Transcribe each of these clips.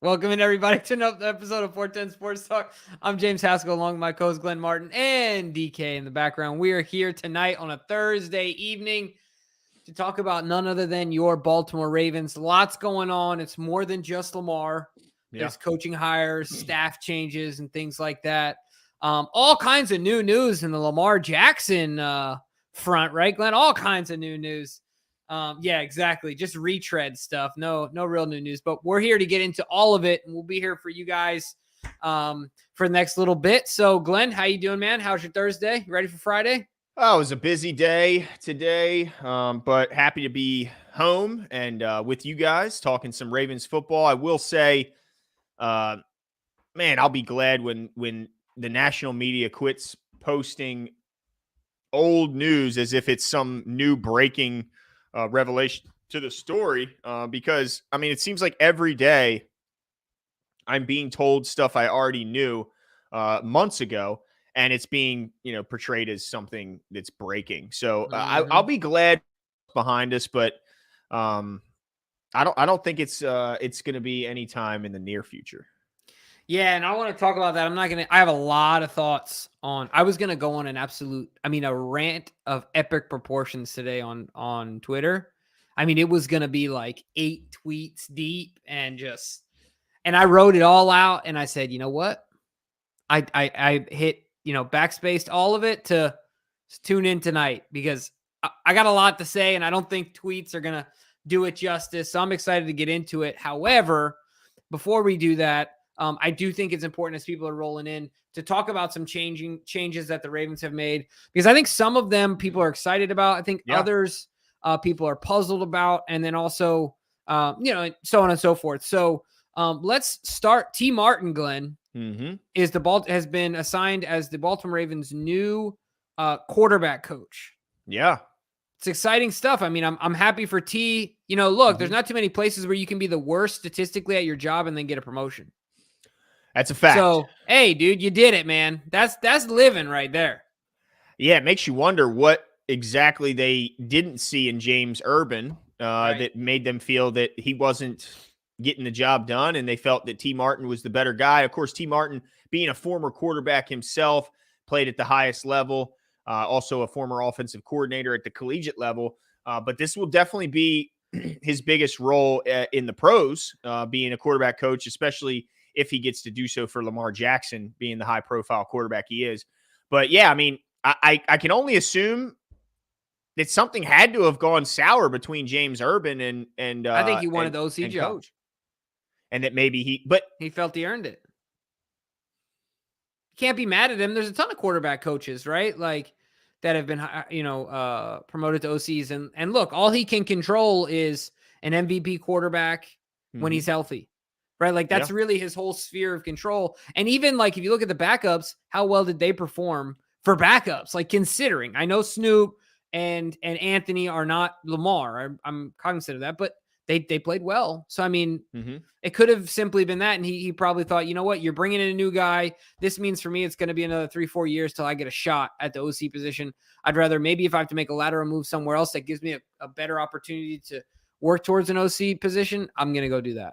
Welcome in everybody to another episode of 410 Sports Talk. I'm James Haskell along with my co-host Glenn Martin and DK in the background. We are here tonight on a Thursday evening to talk about none other than your Baltimore Ravens. Lots going on. It's more than just Lamar. There's coaching hires, staff changes, and things like that. All kinds of new news in the Lamar Jackson front, right, Glenn? All kinds of new news. Yeah, exactly. Just retread stuff. No real new news, but we're here to get into all of it, and we'll be here for you guys for the next little bit. So, Glenn, how you doing, man? How's your Thursday? You ready for Friday? Oh, it was a busy day today, but happy to be home and with you guys talking some Ravens football. I will say, uh, man, I'll be glad when the national media quits posting old news as if it's some new breaking revelation to the story. Because I mean, it seems like every day I'm being told stuff I already knew months ago, and it's being portrayed as something that's breaking. So I'll be glad behind us, but um, I don't think it's going to be any time in the near future. Yeah, and I want to talk about that. I have a lot of thoughts on. I was going to go on a rant of epic proportions today on Twitter. I mean, it was going to be like 8 tweets deep and I wrote it all out and I said, you know what? I hit, backspaced all of it to tune in tonight because I got a lot to say and I don't think tweets are going to do it justice. So I'm excited to get into it. However, before we do that, I do think it's important as people are rolling in to talk about some changes that the Ravens have made because I think some of them people are excited about. I think others people are puzzled about, and then also, so on and so forth. So let's start. T. Martin, Glenn, has been assigned as the Baltimore Ravens' new quarterback coach. Yeah. It's exciting stuff. I mean, I'm happy for T. Look, there's not too many places where you can be the worst statistically at your job and then get a promotion. That's a fact. So, hey, dude, you did it, man. That's living right there. Yeah, it makes you wonder what exactly they didn't see in James Urban that made them feel that he wasn't getting the job done, and they felt that T. Martin was the better guy. Of course, T. Martin, being a former quarterback himself, played at the highest level, also a former offensive coordinator at the collegiate level. But this will definitely be his biggest role in the pros, being a quarterback coach, especially if he gets to do so for Lamar Jackson, being the high-profile quarterback he is. But, yeah, I mean, I can only assume that something had to have gone sour between James Urban and I think he wanted the OC job. Coach. And that maybe he felt he earned it. Can't be mad at him. There's a ton of quarterback coaches, right? Like that have been, promoted to OCs. And look, all he can control is an MVP quarterback when he's healthy, right? Like that's really his whole sphere of control. And even like, if you look at the backups, how well did they perform for backups? Like considering, I know Snoop and Anthony are not Lamar. I'm cognizant of that, but they played well. So, I mean, it could have simply been that. And he probably thought, you know what, you're bringing in a new guy. This means for me, it's going to be another 3-4 years till I get a shot at the OC position. I'd rather maybe if I have to make a lateral move somewhere else that gives me a better opportunity to work towards an OC position, I'm going to go do that.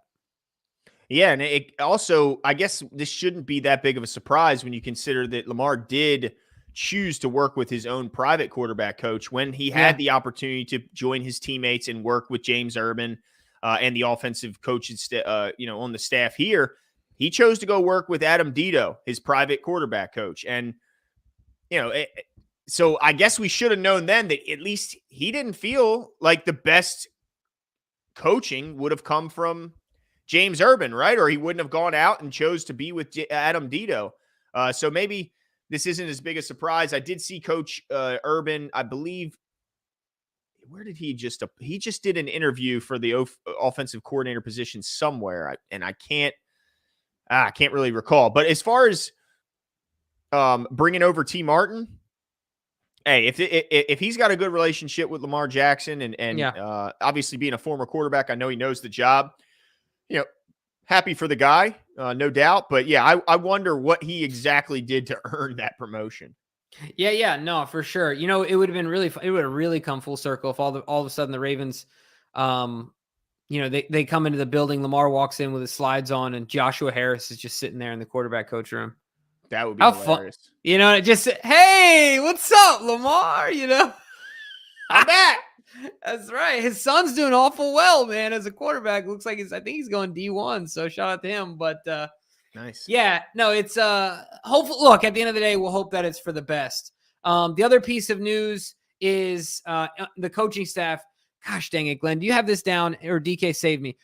Yeah. And it also, I guess this shouldn't be that big of a surprise when you consider that Lamar did choose to work with his own private quarterback coach when he had the opportunity to join his teammates and work with James Urban and the offensive coaches, on the staff here. He chose to go work with Adam Dito, his private quarterback coach. And, so I guess we should have known then that at least he didn't feel like the best coaching would have come from James Urban, right? Or he wouldn't have gone out and chose to be with Adam Dito. So maybe this isn't as big a surprise. I did see Coach Urban, I believe. Where did he just did an interview for the offensive coordinator position somewhere, and I can't really recall. But as far as bringing over T. Martin, hey, if he's got a good relationship with Lamar Jackson and obviously being a former quarterback, I know he knows the job. Happy for the guy, no doubt. But yeah, I wonder what he exactly did to earn that promotion. Yeah, no, for sure. It would have been really, it would have really come full circle if all of a sudden the Ravens, they come into the building. Lamar walks in with his slides on, and Joshua Harris is just sitting there in the quarterback coach room. That would be How fun. hilarious. Just, hey, what's up, Lamar? I'm back. That's right. His son's doing awful well, man, as a quarterback. Looks like I think he's going D1, so shout out to him. But nice. Yeah, no, it's hopefully, look, at the end of the day, we'll hope that it's for the best. The other piece of news is the coaching staff. Gosh dang it, Glenn. Do you have this down, or DK saved me?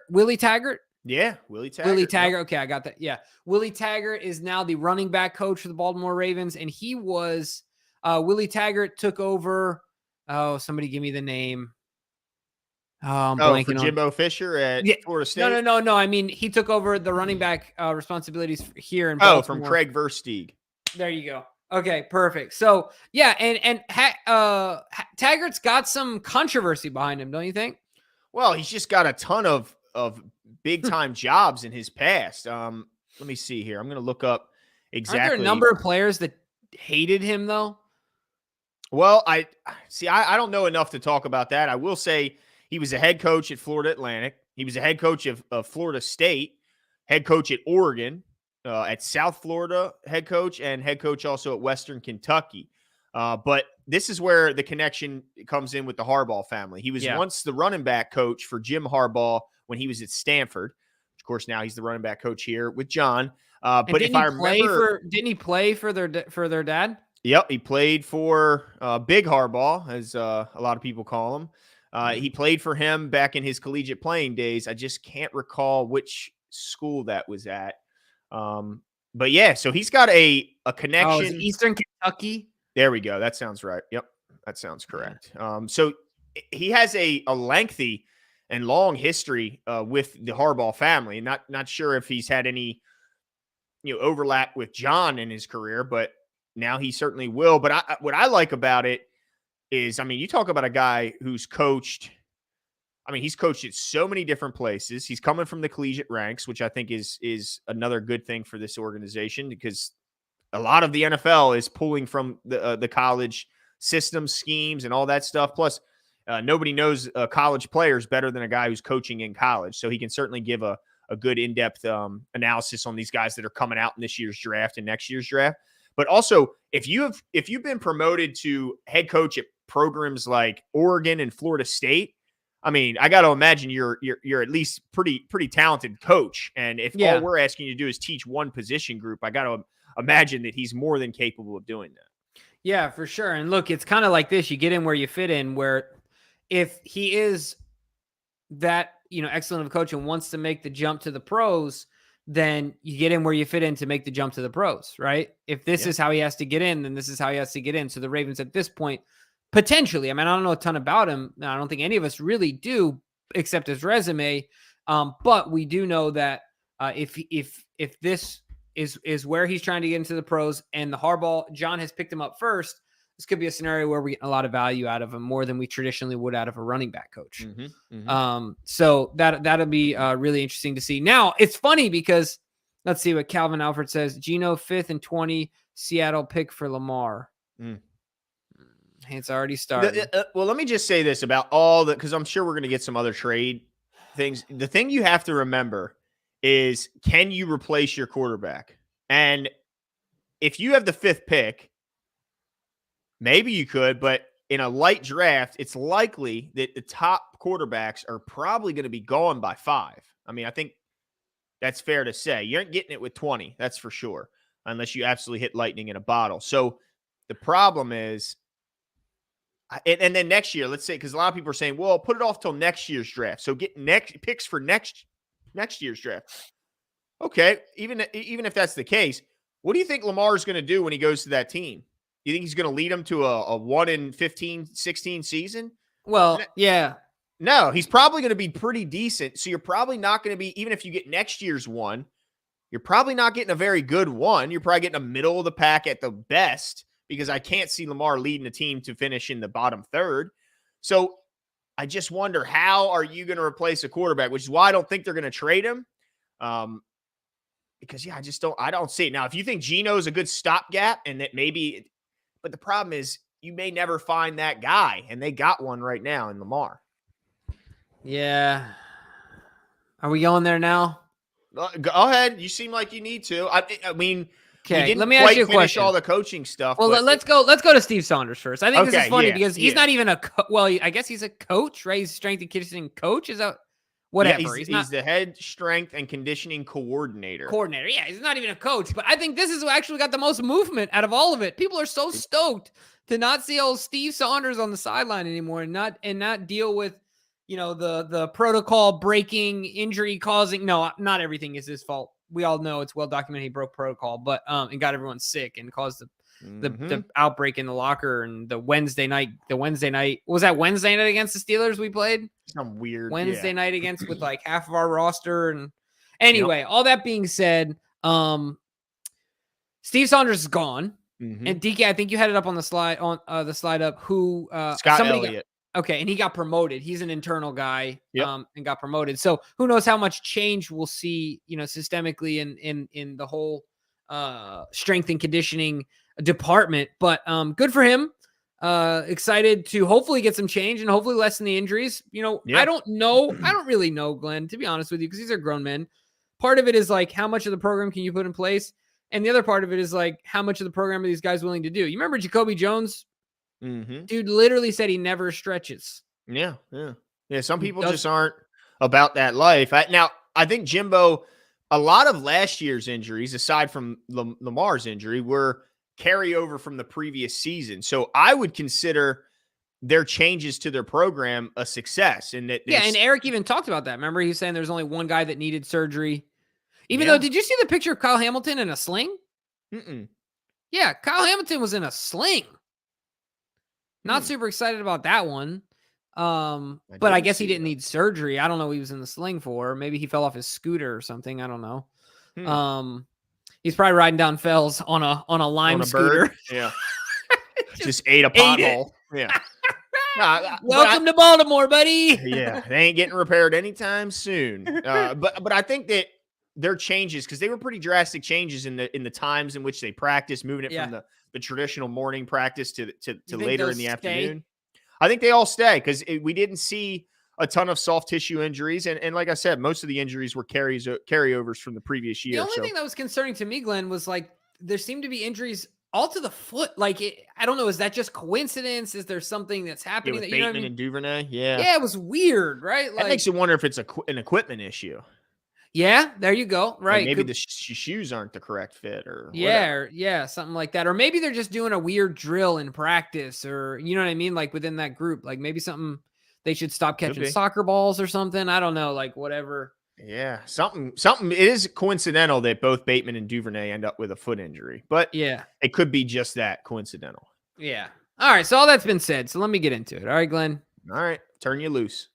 Willie Taggart? Yeah, Willie Taggart. Willie Taggart. Yep. Okay, I got that. Yeah. Willie Taggart is now the running back coach for the Baltimore Ravens, and he was Willie Taggart took over. Oh, somebody give me the name. I'm blanking for Jimbo Fisher at Florida State? No. I mean, he took over the running back responsibilities here in Baltimore. From Craig Versteeg. There you go. Okay, perfect. So, yeah, and Taggart's got some controversy behind him, don't you think? Well, he's just got a ton of big-time jobs in his past. Let me see here. I'm going to look up exactly. Aren't there a number of players that hated him, though? Well, I don't know enough to talk about that. I will say he was a head coach at Florida Atlantic. He was a head coach of Florida State, head coach at Oregon, at South Florida, head coach, and head coach also at Western Kentucky. But this is where the connection comes in with the Harbaugh family. He was once the running back coach for Jim Harbaugh when he was at Stanford. Of course, now he's the running back coach here with John. But if I remember, didn't he play for their dad? Yep, he played for Big Harbaugh, as a lot of people call him. He played for him back in his collegiate playing days. I just can't recall which school that was at. But yeah, so he's got a connection. Eastern Kentucky. There we go. That sounds right. Yep, that sounds correct. So he has a lengthy and long history with the Harbaugh family. Not sure if he's had any overlap with John in his career, but now he certainly will. But what I like about it is, you talk about a guy who's coached. He's coached at so many different places. He's coming from the collegiate ranks, which I think is another good thing for this organization, because a lot of the NFL is pulling from the college system, schemes, and all that stuff. Plus, nobody knows college players better than a guy who's coaching in college. So he can certainly give a good in-depth analysis on these guys that are coming out in this year's draft and next year's draft. But also, if you've been promoted to head coach at programs like Oregon and Florida State, I got to imagine you're at least pretty talented coach. And if all we're asking you to do is teach one position group, I got to imagine that he's more than capable of doing that. Yeah, for sure. And look, it's kind of like this: you get in where you fit in. Where if he is that excellent of a coach and wants to make the jump to the pros, then you get in where you fit in to make the jump to the pros, right? If this is how he has to get in, then this is how he has to get in. So the Ravens at this point, potentially, I don't know a ton about him. I don't think any of us really do, except his resume. But we do know that if this is where he's trying to get into the pros, and the John has picked him up first, this could be a scenario where we get a lot of value out of him, more than we traditionally would out of a running back coach. So that'll be really interesting to see. Now, it's funny because let's see what Calvin Alfred says. Geno 5th and 20, Seattle pick for Lamar. It's already started. Well, let me just say this about because I'm sure we're going to get some other trade things. The thing you have to remember is, can you replace your quarterback? And if you have the 5th pick, maybe you could, but in a light draft, it's likely that the top quarterbacks are probably going to be gone by 5. I think that's fair to say. You aren't getting it with 20, that's for sure, unless you absolutely hit lightning in a bottle. So the problem is, and then next year, let's say, because a lot of people are saying, well, put it off till next year's draft. So get picks for next year's draft. Okay, even if that's the case, what do you think Lamar is going to do when he goes to that team? You think he's going to lead them to a 1-15-16 season? Well, yeah. No, he's probably going to be pretty decent. So you're probably not going to be, even if you get next year's one, you're probably not getting a very good one. You're probably getting a middle of the pack at the best, because I can't see Lamar leading a team to finish in the bottom third. So I just wonder, how are you going to replace a quarterback, which is why I don't think they're going to trade him. Because I don't see it. Now, if you think Geno's a good stopgap and that maybe, but the problem is you may never find that guy, and they got one right now in Lamar. Yeah. Are we going there now? Go ahead. You seem like you need to. I mean, we Okay, let didn't me ask you quite a finish question. all the coaching stuff, Well, but let's go. Let's go to Steve Saunders first. I think this is okay, funny yeah, because he's yeah. not even well, I guess he's a coach, right? He's a strength and conditioning coach. Is that Yeah, whatever? He's not he's the head strength and conditioning coordinator. coordinator. Yeah, he's not even a coach. But I think this is what actually got the most movement out of all of it. People are so stoked to not see old Steve Saunders on the sideline anymore and not deal with the protocol breaking, injury causing. No, not everything is his fault. We all know it's well documented he broke protocol, but and got everyone sick and caused the outbreak in the locker. And the Wednesday night was that Wednesday night against the Steelers we played? Some weird Wednesday yeah. night against with like half of our roster. And anyway, all that being said, Steve Saunders is gone. And DK, I think you had it up on the slide the slide up who Scott Elliott. Okay, and he got promoted. He's an internal guy, Yep. and got promoted. So who knows how much change we'll see, systemically in the whole strength and conditioning department. But good for him. Excited to hopefully get some change and hopefully lessen the injuries. Yeah. I don't really know, Glenn, to be honest with you, because these are grown men. Part of it is like how much of the program can you put in place, and the other part of it is like how much of the program are these guys willing to do. You remember Jacoby Jones? Dude literally said he never stretches. Yeah. Some people just aren't about that life. I think Jimbo, a lot of last year's injuries, aside from Lamar's injury, were carryover from the previous season. So I would consider their changes to their program a success. And and Eric even talked about that. Remember, he was saying there's only one guy that needed surgery. Even though, did you see the picture of Kyle Hamilton in a sling? Yeah, Kyle Hamilton was in a sling. Not super excited about that one. But I guess he didn't need surgery. I don't know what he was in the sling for. Maybe he fell off his scooter or something. I don't know. He's probably riding down Fells on a lime scooter. Bird. Yeah. just ate a pothole. Yeah. Welcome to Baltimore, buddy. Yeah, they ain't getting repaired anytime soon. But I think that their changes, because they were pretty drastic changes in the times in which they practice, moving it from the traditional morning practice to later in the afternoon. I think they all stay because we didn't see a ton of soft tissue injuries. And like I said, most of the injuries were carryovers from the previous year. The only thing that was concerning to me, Glenn, was like there seemed to be injuries all to the foot. Like, I don't know. Is that just coincidence? Is there something that's happening? With that Bateman and Duvernay? Yeah. Yeah, it was weird, right? That makes you wonder if it's an equipment issue. Yeah, there you go. Right. Like maybe the shoes aren't the correct fit or yeah, something like that. Or maybe they're just doing a weird drill in practice, or you know what I mean? Like within that group, like maybe something they should stop catching soccer balls or something. I don't know, like whatever. Yeah, something. It is coincidental that both Bateman and Duvernay end up with a foot injury, but it could be just that coincidental. Yeah. All right. So all that's been said. So let me get into it. All right, Glenn. All right. Turn you loose.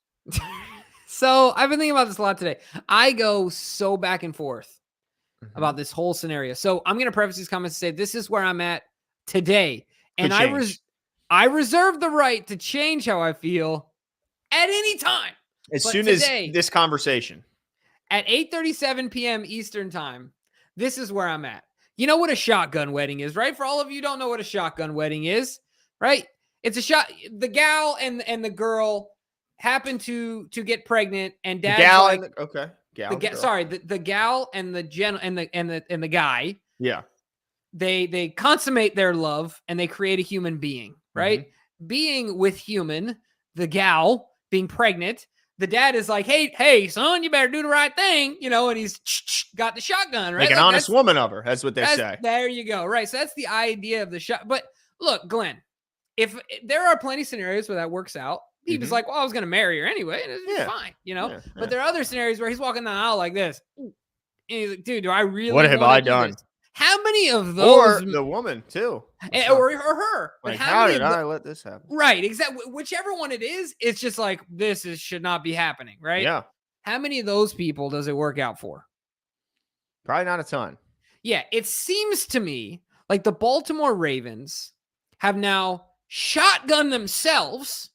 So I've been thinking about this a lot today. I go so back and forth about this whole scenario. So I'm going to preface these comments and say, this is where I'm at today. And I reserve the right to change how I feel at any time. As soon as this conversation. At 8:37 p.m. Eastern time, this is where I'm at. You know what a shotgun wedding is, right? For all of you who don't know what a shotgun wedding is, right? It's a shot. The gal and the girl happen to get pregnant, and dad's the gal and the guy. Yeah. They consummate their love and they create a human being, right? Being with human, the gal being pregnant. The dad is like, hey, son, you better do the right thing, and he's got the shotgun, right? Make an honest woman of her. That's what they say. There you go. Right. So that's the idea of the shot. But look, Glenn, if there are plenty of scenarios where that works out, he was like, well, I was going to marry her anyway. And it's fine, But there are other scenarios where he's walking down the aisle like this. And he's like, dude, do I really What have I done? This? How many of those? Or the woman, too. Or her. Like, how did I let this happen? Right, exactly. Whichever one it is, it's just like, should not be happening, right? Yeah. How many of those people does it work out for? Probably not a ton. Yeah, it seems to me like the Baltimore Ravens have now shotgunned themselves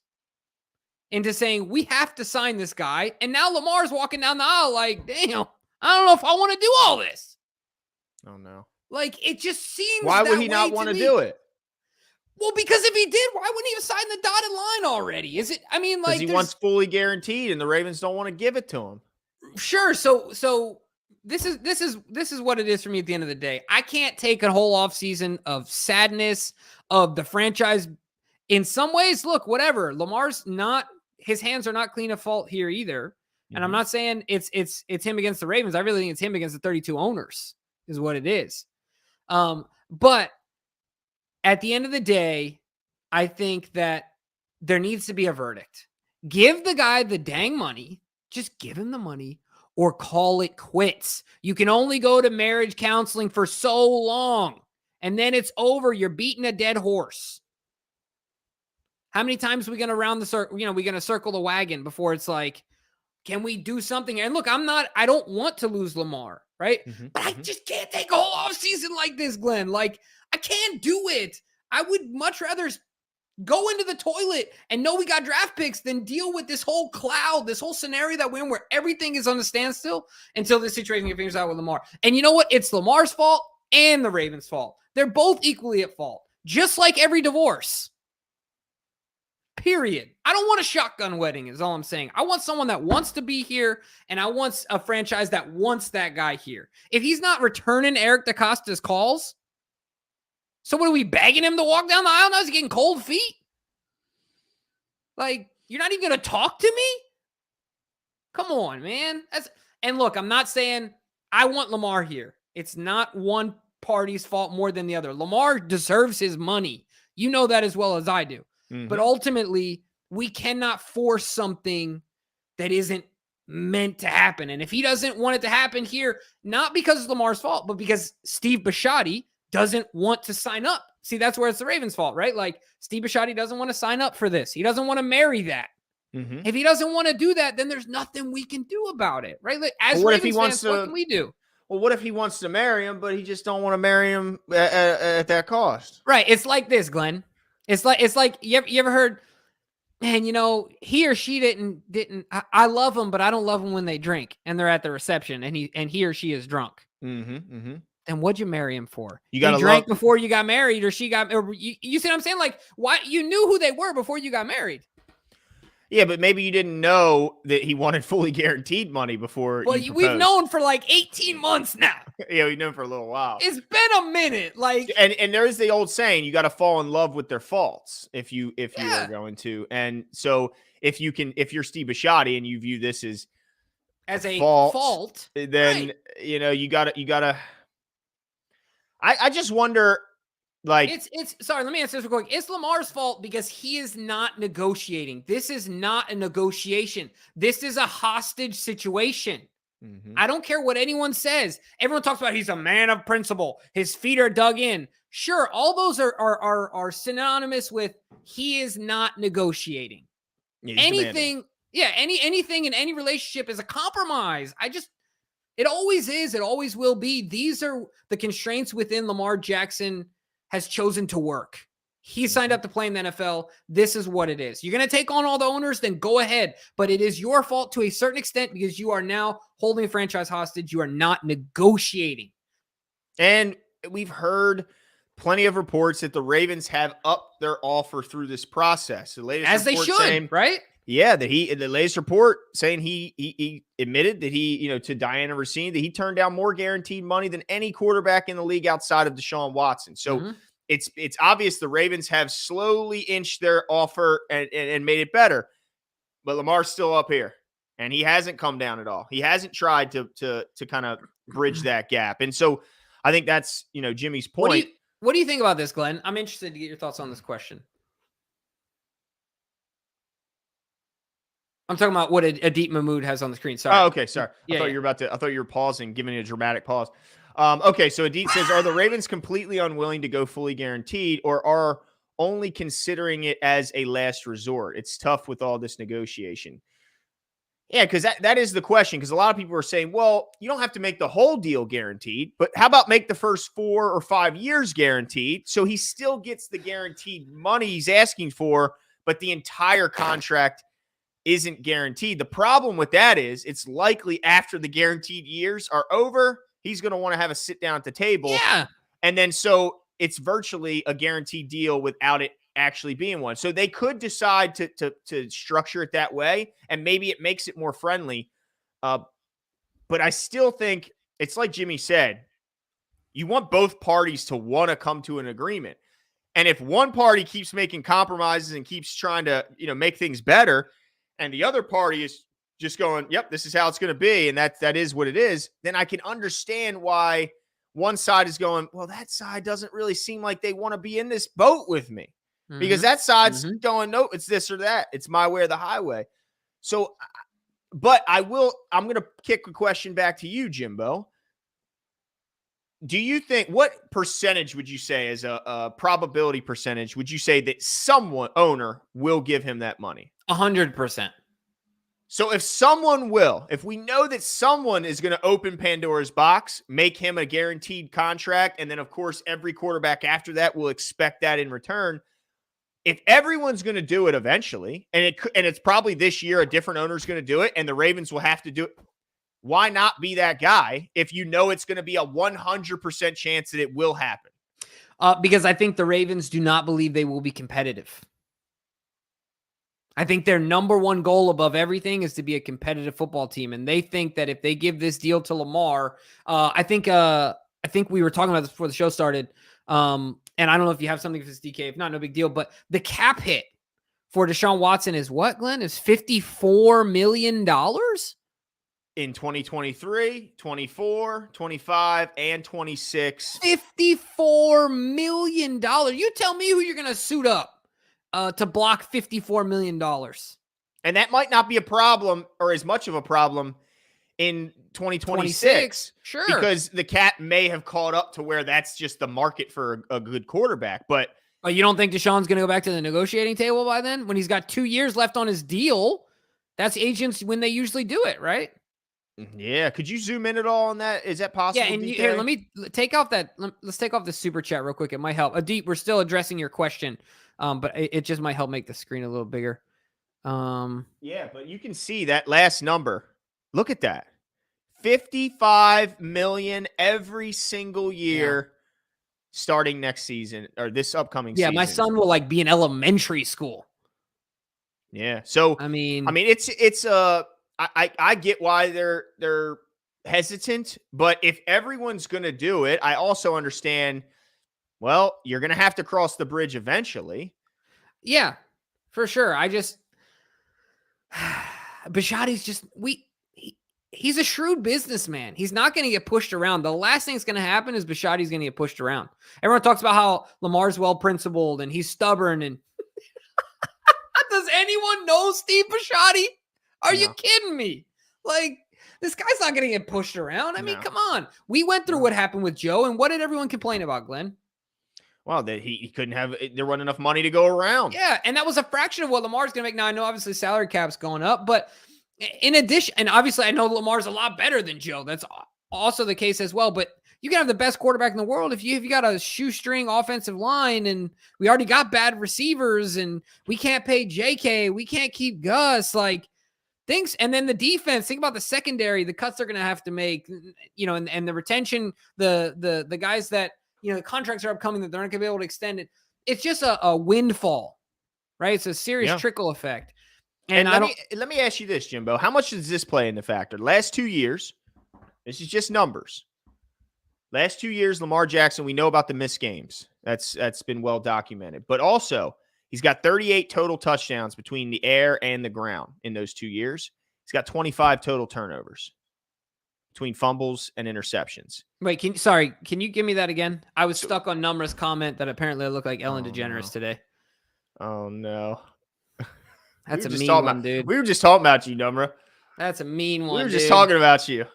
into saying, we have to sign this guy. And now Lamar's walking down the aisle like, damn, I don't know if I want to do all this. Oh, no. Like, it just seems Why would he not want to do it? Well, because if he did, why wouldn't he have signed the dotted line already? Is it? I mean, Because like, he there's wants fully guaranteed, and the Ravens don't want to give it to him. sure. So this is what it is for me at the end of the day. I can't take a whole offseason of sadness of the franchise. In some ways, look, whatever. Lamar's not, his hands are not clean of fault here either. And I'm not saying it's him against the Ravens. I really think it's him against the 32 owners is what it is. But at the end of the day, I think that there needs to be a verdict. Give the guy the dang money. Just give him the money or call it quits. You can only go to marriage counseling for so long, and then it's over. You're beating a dead horse. How many times are we going to round the circle? We're going to circle the wagon before it's like, can we do something? And look, I don't want to lose Lamar, right? But I just can't take a whole offseason like this, Glenn. Like, I can't do it. I would much rather go into the toilet and know we got draft picks than deal with this whole cloud, this whole scenario that we're in where everything is on a standstill until this situation gets figured out with Lamar. And you know what? It's Lamar's fault and the Ravens' fault. They're both equally at fault, just like every divorce. Period. I don't want a shotgun wedding is all I'm saying. I want someone that wants to be here, and I want a franchise that wants that guy here. If he's not returning Eric DeCosta's calls, so what are we begging him to walk down the aisle now? Is he getting cold feet? Like, you're not even going to talk to me? Come on, man. And look, I'm not saying I want Lamar here. It's not one party's fault more than the other. Lamar deserves his money. You know that as well as I do. But ultimately, we cannot force something that isn't meant to happen. And if he doesn't want it to happen here, not because it's Lamar's fault, but because Steve Bisciotti doesn't want to sign up. See, that's where it's the Ravens' fault, right? Like, Steve Bisciotti doesn't want to sign up for this. He doesn't want to marry that. If he doesn't want to do that, then there's nothing we can do about it, right? Like, as Ravens fans, what can we do? Well, what if he wants to marry him, but he just don't want to marry him at that cost? Right. It's like this, Glenn. It's like you ever heard, man, he or she didn't. I love them, but I don't love them when they drink and they're at the reception and he or she is drunk. Then what'd you marry him for? You drank before you got married, or she got. Or you see what I'm saying? Like, why you knew who they were before you got married? Yeah, but maybe you didn't know that he wanted fully guaranteed money before. Well, we've known for like 18 months now. Yeah, we've known for a little while. It's been a minute. Like, and there is the old saying, you got to fall in love with their faults if you are going to. And so if you're Steve Bisciotti and you view this as a fault, then you gotta. I just wonder. Like, it's sorry, let me answer this real quick. It's Lamar's fault because he is not negotiating. This is not a negotiation. This is a hostage situation. I don't care what anyone says. Everyone talks about he's a man of principle. His feet are dug in. Sure, all those are synonymous with he is not negotiating. Anything in any relationship is a compromise. It always is. It always will be. These are the constraints within Lamar Jackson has chosen to work. He signed up to play in the NFL. This is what it is. You're going to take on all the owners, then go ahead. But it is your fault to a certain extent because you are now holding a franchise hostage. You are not negotiating. And we've heard plenty of reports that the Ravens have upped their offer through this process. The latest as they should, saying, right? Yeah, the latest report saying he admitted that to Diana Rossini that he turned down more guaranteed money than any quarterback in the league outside of Deshaun Watson. So it's obvious the Ravens have slowly inched their offer and made it better. But Lamar's still up here, and he hasn't come down at all. He hasn't tried to kind of bridge that gap. And so I think that's Jimmy's point. What do you think about this, Glenn? I'm interested to get your thoughts on this question. I'm talking about what Adeep Mahmood has on the screen. Sorry. Oh, okay. Sorry. I thought you were pausing, giving it a dramatic pause. Okay. So Adeep says, are the Ravens completely unwilling to go fully guaranteed or are only considering it as a last resort? It's tough with all this negotiation. Yeah, because that is the question. Because a lot of people are saying, well, you don't have to make the whole deal guaranteed, but how about make the first 4 or 5 years guaranteed? So he still gets the guaranteed money he's asking for, but the entire contract isn't guaranteed. The problem with that is it's likely after the guaranteed years are over, he's going to want to have a sit down at the table. Yeah. And then so it's virtually a guaranteed deal without it actually being one. So they could decide to structure it that way, and maybe it makes it more friendly. But I still think it's like Jimmy said, you want both parties to want to come to an agreement. And if one party keeps making compromises and keeps trying to, make things better, and the other party is just going, "Yep, this is how it's going to be," and that is what it is, then I can understand why one side is going, "Well, that side doesn't really seem like they want to be in this boat with me," because that side's going, "No, it's this or that. It's my way or the highway." So, but I'm going to kick a question back to you, Jimbo. Do you think, what percentage would you say, as a probability percentage, would you say that someone owner will give him that money? 100%. So if we know that someone is going to open Pandora's box, make him a guaranteed contract, and then of course every quarterback after that will expect that in return. If everyone's going to do it eventually, and it's probably this year a different owner's going to do it, and the Ravens will have to do it. Why not be that guy if you know it's going to be a 100% chance that it will happen? Because I think the Ravens do not believe they will be competitive. I think their number one goal above everything is to be a competitive football team. And they think that if they give this deal to Lamar, I think we were talking about this before the show started. And I don't know if you have something for this, DK. If not, no big deal. But the cap hit for Deshaun Watson is what, Glenn? Is $54 million? In 2023, 24, 25, and 26. $54 million. You tell me who you're going to suit up to block $54 million. And that might not be a problem, or as much of a problem, in 2026. Sure. Because the cap may have caught up to where that's just the market for a good quarterback. But you don't think Deshaun's going to go back to the negotiating table by then? When he's got 2 years left on his deal? That's agents when they usually do it, right? Yeah, could you zoom in at all on that? Is that possible? Yeah, and here, let me take off that. Let's take off the super chat real quick. It might help. Adeep, we're still addressing your question, but it just might help make the screen a little bigger. Yeah, but you can see that last number. Look at that, $55 million every single year, starting next season or this upcoming season. Yeah, my son will be in elementary school. Yeah, so I mean, it's I get why they're hesitant, but if everyone's going to do it, I also understand, well, you're going to have to cross the bridge eventually. Yeah, for sure. Bishotti's he's a shrewd businessman. He's not going to get pushed around. The last thing that's going to happen is Bishotti's going to get pushed around. Everyone talks about how Lamar's well-principled and he's stubborn. And does anyone know Steve Bisciotti? Are you kidding me? This guy's not going to get pushed around. I mean, come on. We went through what happened with Joe, and what did everyone complain about, Glenn? Well, that he couldn't there wasn't enough money to go around. Yeah, and that was a fraction of what Lamar's going to make. Now, I know obviously salary cap's going up, but in addition, and obviously I know Lamar's a lot better than Joe. That's also the case as well, but you can have the best quarterback in the world if you got a shoestring offensive line, and we already got bad receivers, and we can't pay JK, we can't keep Gus, things. And then the defense, think about the secondary, the cuts they're going to have to make, and the retention, the guys that, the contracts are upcoming that they're not going to be able to extend it. It's just a windfall, right? It's a serious trickle effect. And let me ask you this, Jimbo. How much does this play in the factor? Last 2 years, this is just numbers. Last 2 years, Lamar Jackson, we know about the missed games. That's been well documented. But also, he's got 38 total touchdowns between the air and the ground in those 2 years. He's got 25 total turnovers between fumbles and interceptions. Wait, can you give me that again? I was stuck on Numra's comment that apparently I look like Ellen DeGeneres today. Oh, no. That's a mean one, dude. We were just talking about you, Numra. That's a mean one, We were just talking about you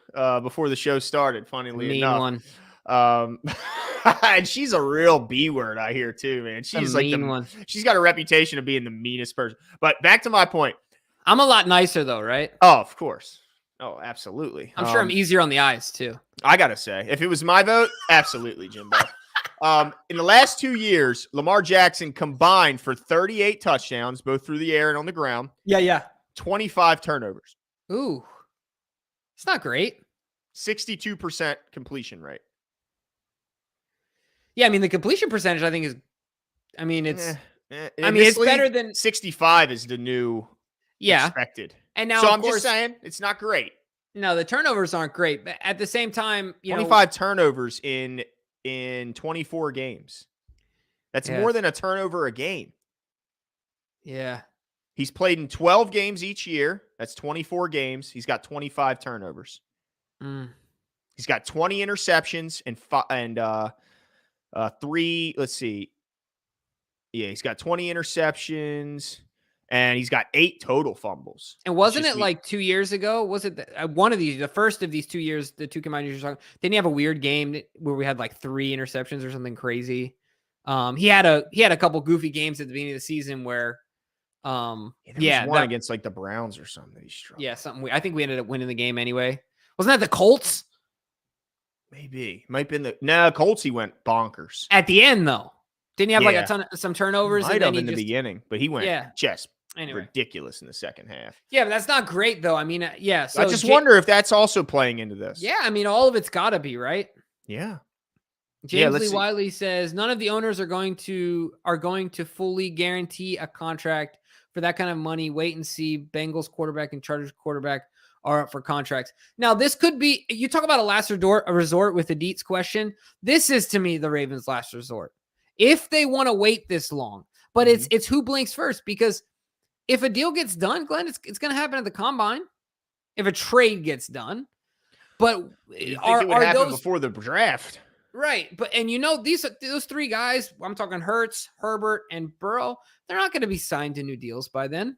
before the show started, funnily enough. One. And she's a real B word, I hear, too, man. She's one. She's got a reputation of being the meanest person. But back to my point. I'm a lot nicer, though, right? Oh, of course. Oh, absolutely. I'm sure I'm easier on the eyes, too. I got to say, if it was my vote, absolutely, Jimbo. In the last 2 years, Lamar Jackson combined for 38 touchdowns, both through the air and on the ground. Yeah. 25 turnovers. Ooh. It's not great. 62% completion rate. Yeah, I mean, the completion percentage, I think, is, I mean, it's, In it's this better league, than, 65 is the new yeah. expected. And now, So of I'm just course, saying it's not great. no, the turnovers aren't great, but at the same time, 25 turnovers in 24 games. That's yeah, more than a turnover a game. yeah. He's played in 12 games each year. That's 24 games. He's got 25 turnovers. Mm. He's got 20 interceptions and three. Let's see. Yeah, he's got 20 interceptions and he's got 8 total fumbles. And It's wasn't just it like 2 years ago? Was it one of these, the first of these 2 years, the two combined years you're talking, didn't he have a weird game where we had like 3 interceptions or something crazy? He had a couple goofy games at the beginning of the season where, there was one against like the Browns or something. He struggled. Yeah, something. I think we ended up winning the game anyway. Wasn't that the Colts? Maybe. Might have been the Colts. He went bonkers. At the end, though. Didn't he have like a Yeah. ton of some turnovers? Might And then have he in the just, beginning, but he went just anyway. ridiculous in the second half. Yeah, but that's not great though. I mean, yeah. So I just wonder if that's also playing into this. Yeah, I mean, all of it's got to be, right? Yeah. James let's Lee see. Wiley says none of the owners are going to fully guarantee a contract for that kind of money. Wait and see. Bengals quarterback and Chargers quarterback are up for contracts. Now, this could be, you talk about a resort with Adit's question. This is to me the Ravens' last resort. If they want to wait this long, but it's who blinks first, because if a deal gets done, Glenn, it's going to happen at the combine. If a trade gets done, but you think it would happen before the draft? Right. But, and those 3 guys, I'm talking Hurts, Herbert, and Burrow, they're not going to be signed to new deals by then.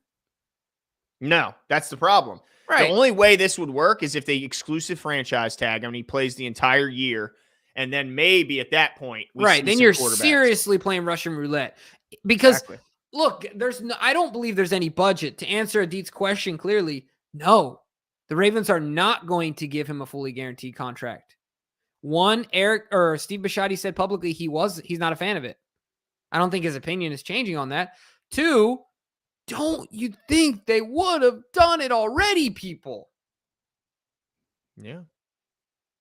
No, that's the problem. Right. The only way this would work is if they exclusive franchise tag him and he plays the entire year. And then maybe at that point, then you're seriously playing Russian roulette. Because look, I don't believe there's any budget. To answer Adit's question clearly, no. The Ravens are not going to give him a fully guaranteed contract. One, Steve Bisciotti said publicly he's not a fan of it. I don't think his opinion is changing on that. 2, don't you think they would have done it already, people? Yeah.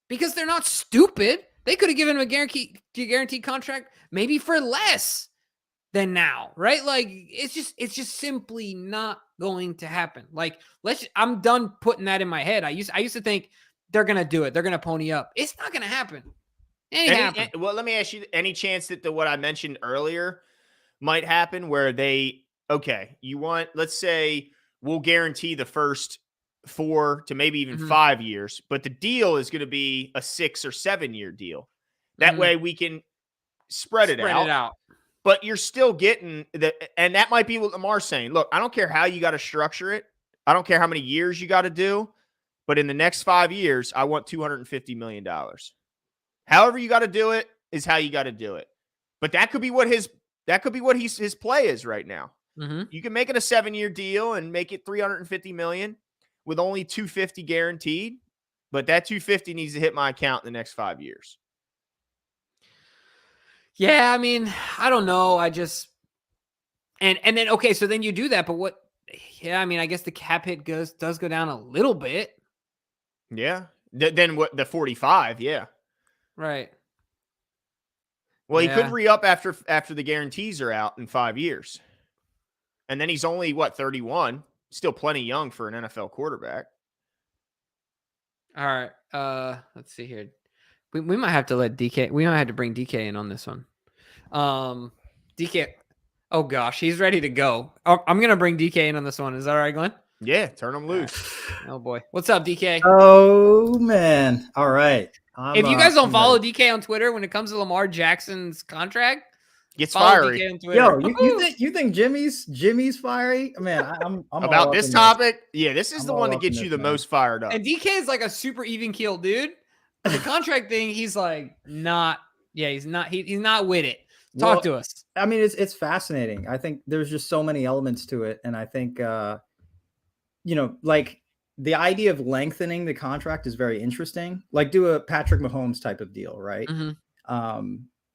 Because they're not stupid. They could have given him a guaranteed contract maybe for less than now, right? Like, it's just simply not going to happen. Like, I'm done putting that in my head. I used to think they're going to do it. They're going to pony up. It's not going to happen. Well, let me ask you, any chance that what I mentioned earlier might happen where let's say we'll guarantee the first 4 to maybe even 5 years, but the deal is going to be a 6 or 7 year deal. That way we can spread it out. But you're still getting and that might be what Lamar's saying. Look, I don't care how you got to structure it. I don't care how many years you got to do, but in the next 5 years, I want $250 million. However you got to do it is how you got to do it. But that could be what his play is right now. You can make it a 7-year deal and make it $350 million with only $250 guaranteed, but that $250 needs to hit my account in the next 5 years. Yeah, I mean, I don't know. I just and then okay, so then you do that, but what? Yeah, I mean, I guess the cap hit does go down a little bit. Yeah. Then what? The 45. Yeah. Right. Well, he could re-up after the guarantees are out in 5 years. And then he's only, 31? Still plenty young for an NFL quarterback. All right. Let's see here. We might have to let DK. We might have to bring DK in on this one. DK. Oh, gosh. He's ready to go. I'm going to bring DK in on this one. Is that all right, Glenn? Yeah. Turn him loose. Oh, boy. What's up, DK? Oh, man. All right. If you guys don't follow DK on Twitter when it comes to Lamar Jackson's contract, gets fiery. Yo, you think Jimmy's fiery? Man, I'm about this topic. Yeah, this is the one that gets you the most fired up. And DK is like a super even keel dude. The contract thing, he's like not. Yeah, he's not. He's not with it. Talk to us. I mean, it's fascinating. I think there's just so many elements to it, and I think like the idea of lengthening the contract is very interesting. Like do a Patrick Mahomes type of deal, right?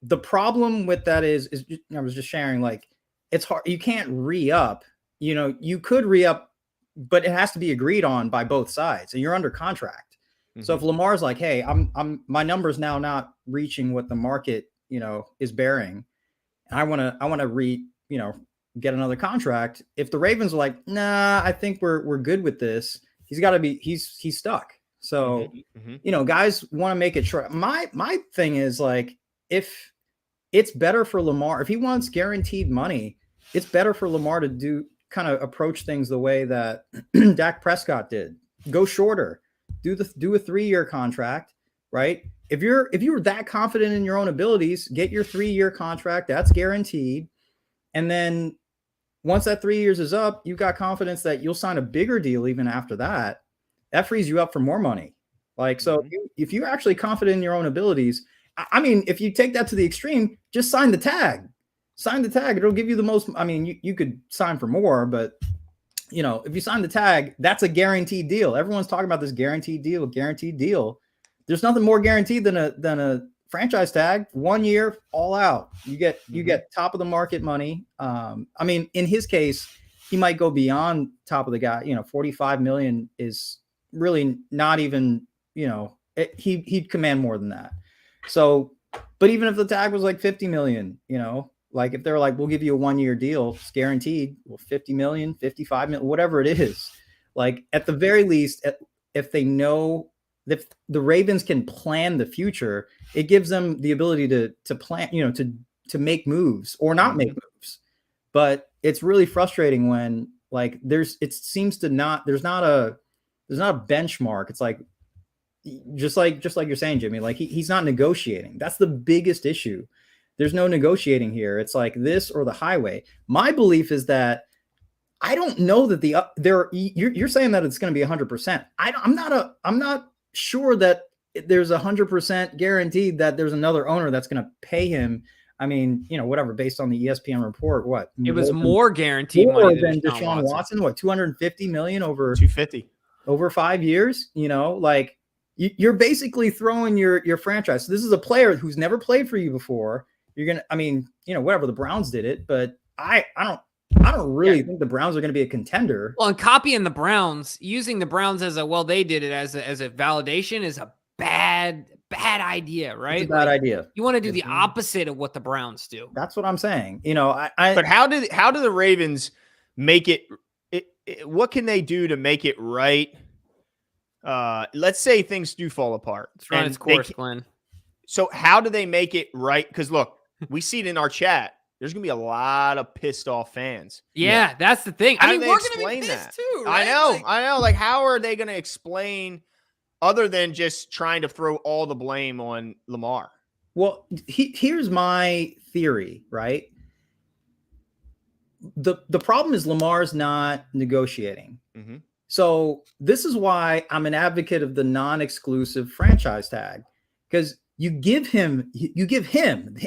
The problem with that is I was just sharing, like, it's hard. You can't re-up. You could re-up, but it has to be agreed on by both sides, and you're under contract. So if Lamar's like, hey, my number's now not reaching what the market is bearing. And I want to get another contract. If the Ravens are like, nah, I think we're good with this, he's stuck. So, guys want to make it short. My thing is like, if it's better for Lamar, if he wants guaranteed money, it's better for Lamar to kind of approach things the way that Dak Prescott did. Go shorter, do a 3-year contract, right? If you're that confident in your own abilities, get your 3-year contract. That's guaranteed. And then once that 3 years is up, you've got confidence that you'll sign a bigger deal even after that. That frees you up for more money. Like, so if you're actually confident in your own abilities, I mean, if you take that to the extreme, just sign the tag. Sign the tag. It'll give you the most. I mean, you could sign for more, but if you sign the tag, that's a guaranteed deal. Everyone's talking about this guaranteed deal. There's nothing more guaranteed than a franchise tag. 1 year, all out. You get top of the market money. I mean, in his case, he might go beyond top of the guy. $45 million is really not even. He'd command more than that. So, but even if the tag was like 50 million, like if they're like, we'll give you a 1 year deal, it's guaranteed, well, 50 million, 55 million, whatever it is, like at the very least, if they know if the Ravens can plan the future, it gives them the ability to plan, to make moves or not make moves. But it's really frustrating when like there's not a benchmark. It's like, just like you're saying, Jimmy, like he's not negotiating. That's the biggest issue. There's no negotiating here. It's like this or the highway. My belief is that I don't know that you're saying that it's going to be 100%. I'm not sure that there's 100% guaranteed that there's another owner that's going to pay him. I mean, whatever, based on the ESPN report, what it was more guaranteed money than Deshaun Watson. What, 250 million over 250 over 5 years? Like you're basically throwing your franchise. So this is a player who's never played for you before. You're gonna, I mean, whatever, the Browns did it, but I don't really think the Browns are going to be a contender. Well, and copying the Browns, using the Browns as they did it as a validation is a bad idea, right? It's a bad idea. You want to do the opposite of what the Browns do. That's what I'm saying. But how do the Ravens make it? What can they do to make it right? Let's say things do fall apart. It's run its course, Glenn. So how do they make it right? Because look, we see it in our chat. There's going to be a lot of pissed off fans. Yeah, that's the thing. How I mean, do they we're explain going to be pissed that? too, right? I know. Like, how are they going to explain other than just trying to throw all the blame on Lamar? Well, here's my theory, right? The problem is Lamar's not negotiating. Mm-hmm. So this is why I'm an advocate of the non-exclusive franchise tag, because you give him